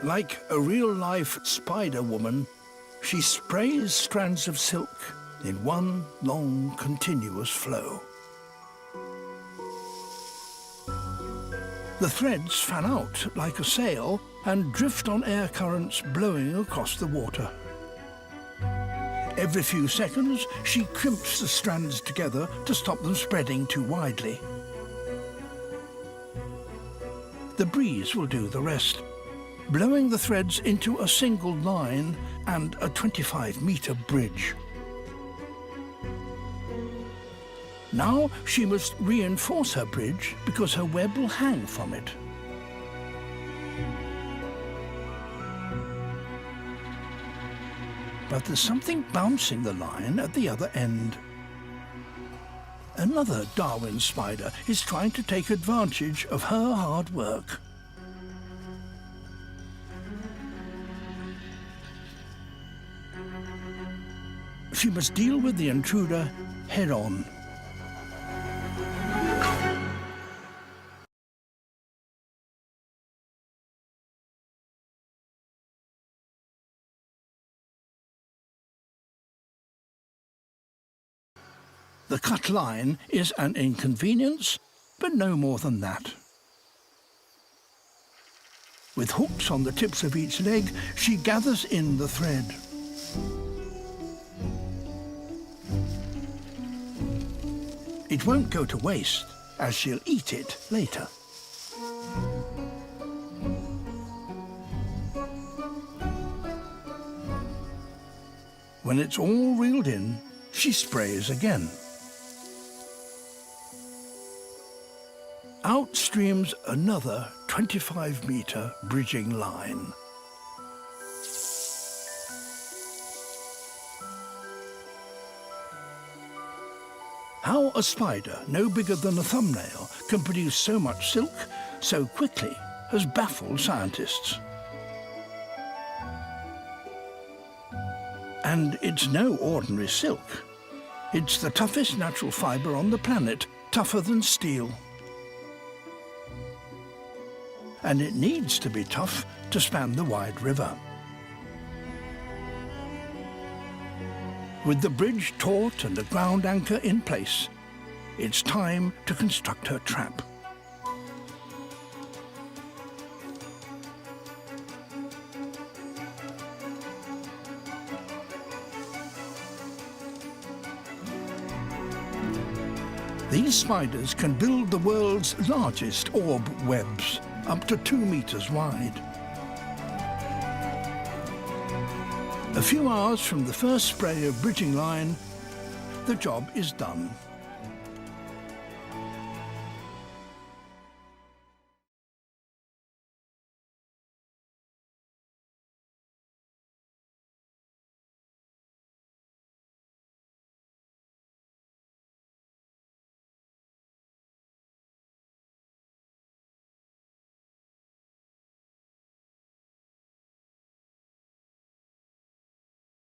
Like a real-life spider woman, she sprays strands of silk in one long, continuous flow. The threads fan out like a sail and drift on air currents blowing across the water. Every few seconds, she crimps the strands together to stop them spreading too widely. The breeze will do the rest, blowing the threads into a single line and a 25-meter bridge. Now she must reinforce her bridge because her web will hang from it. But there's something bouncing the line at the other end. Another Darwin spider is trying to take advantage of her hard work. She must deal with the intruder head-on. The cut line is an inconvenience, but no more than that. With hooks on the tips of each leg, she gathers in the thread. It won't go to waste, as she'll eat it later. When it's all reeled in, she sprays again. Out streams another 25-meter bridging line. How a spider no bigger than a thumbnail can produce so much silk so quickly has baffled scientists. And it's no ordinary silk. It's the toughest natural fibre on the planet, tougher than steel. And it needs to be tough to span the wide river. With the bridge taut and the ground anchor in place, it's time to construct her trap. These spiders can build the world's largest orb webs, up to 2 meters wide. A few hours from the first spray of bridging line, the job is done.